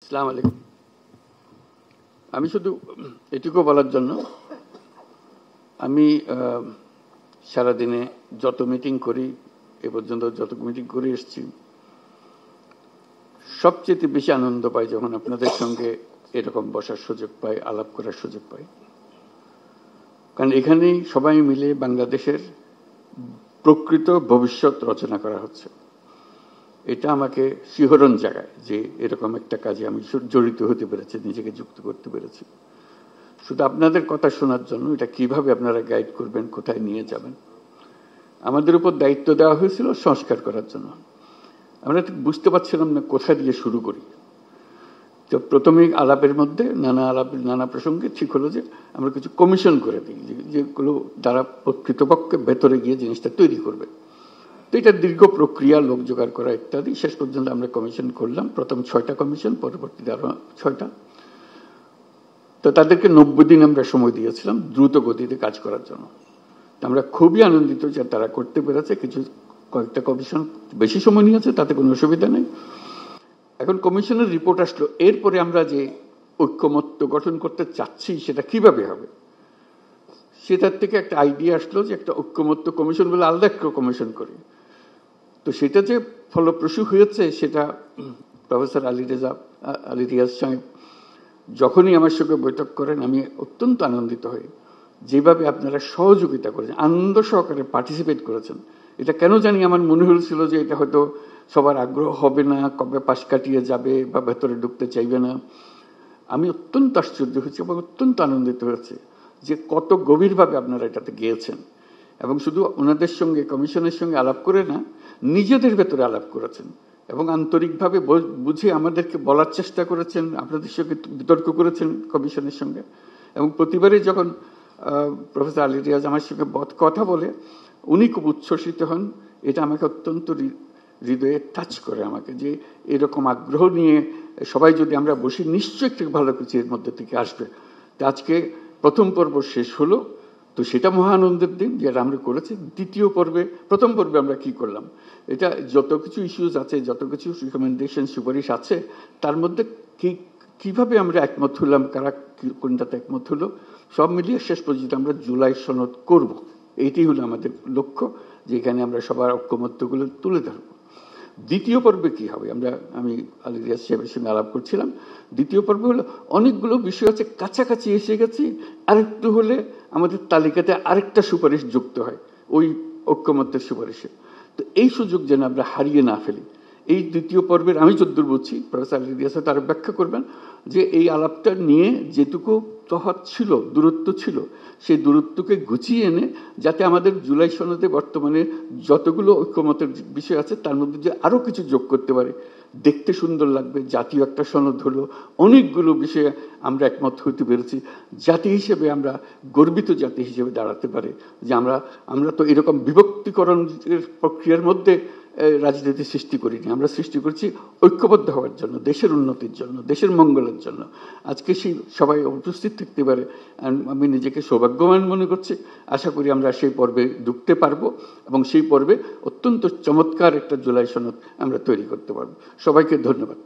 আসসালামু আলাইকুম। আমি শুধু এটুকু বলার জন্য, আমি সারাদিনে যত মিটিং করি, এ পর্যন্ত যত মিটিং করে এসেছি, সবচেয়ে বেশি আনন্দ পাই যখন আপনাদের সঙ্গে এরকম বসার সুযোগ পাই, আলাপ করার সুযোগ পাই। কারণ এখানেই সবাই মিলে বাংলাদেশের প্রকৃত ভবিষ্যৎ রচনা করা হচ্ছে। এটা আমাকে শিহরণ জাগায় যে এরকম একটা কাজে আমি জড়িত হতে পেরেছি, নিজেকে যুক্ত করতে পেরেছি। শুধু আপনাদের কথা শোনার জন্য, এটা কিভাবে আপনারা গাইড করবেন, কোথায় নিয়ে যাবেন। আমাদের উপর দায়িত্ব দেওয়া হয়েছিল সংস্কার করার জন্য। আমরা ঠিক বুঝতে পারছিলাম না কোথা দিয়ে শুরু করি। তো প্রথমেই আলাপের মধ্যে নানা প্রসঙ্গে ঠিক হলো যে আমরা কিছু কমিশন করে দিই, যেগুলো দ্বারা কৃতপক্ষে ভেতরে গিয়ে জিনিসটা তৈরি করবে। তো এটা দীর্ঘ প্রক্রিয়া, লোক জোগাড় করা ইত্যাদি। শেষ পর্যন্ত আমরা কমিশন করলাম, প্রথম 6টা কমিশন, পরবর্তীতে আরো 6টা। তো তাদেরকে 90 দিন আমরা সময় দিয়েছিলাম দ্রুত গতিতে কাজ করার জন্য। আমরা খুবই আনন্দিত যে তারা করতে পেরেছে। কয়েকটা কমিশন বেশি সময় নিয়েছে, তাতে কোনো অসুবিধা নেই। এখন কমিশনের রিপোর্ট আসলো, এরপরে আমরা যে ঐক্যমত্য গঠন করতে চাচ্ছি সেটা কিভাবে হবে, সেটার থেকে একটা আইডিয়া আসলো যে একটা ঐক্যমত্য কমিশন বলে আলাদা একটা কমিশন করি। তো সেটা যে ফলপ্রসূ হয়েছে, সেটা প্রফেসর আলী রিয়াজ সাহেব যখনই আমার সঙ্গে বৈঠক করেন, আমি অত্যন্ত আনন্দিত হই যেভাবে আপনারা সহযোগিতা করেছেন, আনন্দ সহকারে পার্টিসিপেট করেছেন। এটা কেন জানি আমার মনে হয়েছিল যে এটা হয়তো সবার আগ্রহ হবে না, কবে পাশ কাটিয়ে যাবে বা ভেতরে ঢুকতে চাইবে না। আমি অত্যন্ত আশ্চর্য হয়েছি এবং অত্যন্ত আনন্দিত হয়েছে যে কত গভীরভাবে আপনারা এটাতে গিয়েছেন। এবং শুধু ওনাদের সঙ্গে, কমিশনের সঙ্গে আলাপ করে না, নিজেদের ভেতরে আলাপ করেছেন এবং আন্তরিকভাবে বুঝে আমাদেরকে বলার চেষ্টা করেছেন, আপনাদের সঙ্গে বিতর্ক করেছেন কমিশনের সঙ্গে। এবং প্রতিবারই যখন প্রফেসর আলী রিয়াজ আমার সঙ্গে কথা বলে, উনি খুব উচ্ছ্বসিত হন। এটা আমাকে অত্যন্ত হৃদয়ে টাচ করে আমাকে, যে এরকম আগ্রহ নিয়ে সবাই যদি আমরা বসি, নিশ্চয়ই একটু ভালো কিছু এর মধ্যে থেকে আসবে। তো আজকে প্রথম পর্ব শেষ হলো, তো সেটা মহা আনন্দের দিন যেটা আমরা করেছি। দ্বিতীয় পর্বে, প্রথম পর্বে আমরা কি করলাম, এটা যত কিছু ইস্যুজ আছে, যত কিছু রিকমেন্ডেশন, সুপারিশ আছে, তার মধ্যে কিভাবে আমরা একমত হলাম, কারা কোনটাতে একমত হলো, সব মিলিয়ে শেষ পর্যন্ত আমরা জুলাই সনদ করব। এইটি হলো আমাদের লক্ষ্য, যেখানে আমরা সবার ঐক্যমত্যগুলো তুলে ধরবো। দ্বিতীয় পর্বে কি হবে, আমি আলী রিয়াজ সাহেবের সঙ্গে আলাপ করছিলাম। দ্বিতীয় পর্বে হলো অনেকগুলো বিষয় আছে, কাছাকাছি এসে গেছি, আরেকটু হলে আমাদের তালিকাতে আরেকটা সুপারিশ যুক্ত হয় ওই ঐক্যমত্যের সুপারিশে। তো এই সুযোগ যেন আমরা হারিয়ে না ফেলি। এই দ্বিতীয় পর্বের আমি যদ্দূর বুঝছি, প্রফেসর আলী রিয়াজ তারা ব্যাখ্যা করবেন যে এই আলাপটা নিয়ে যেটুকু তফাৎ ছিল, দূরত্ব ছিল, সেই দূরত্বকে গুছিয়ে এনে যাতে আমাদের জুলাই সনদে বর্তমানে যতগুলো ঐক্যমতের বিষয় আছে তার মধ্যে যে আরো কিছু যোগ করতে পারে, দেখতে সুন্দর লাগবে। জাতীয় একটা সনদ হলো, অনেকগুলো বিষয়ে আমরা একমত হতে পেরেছি। জাতি হিসেবে আমরা গর্বিত জাতি হিসেবে দাঁড়াতে পারে যে আমরা তো এরকম বিভক্তিকরণের প্রক্রিয়ার মধ্যে রাজনীতি সৃষ্টি করিনি। আমরা সৃষ্টি করছি ঐক্যবদ্ধ হওয়ার জন্য, দেশের উন্নতির জন্য, দেশের মঙ্গলের জন্য। আজকে সেই সবাই উপস্থিত থাকতে পারে, আমি নিজেকে সৌভাগ্যবান মনে করছি। আশা করি আমরা সেই পর্বে ঢুকতে পারবো এবং সেই পর্বে অত্যন্ত চমৎকার একটা জুলাই সনদ আমরা তৈরি করতে পারবো। সবাইকে ধন্যবাদ।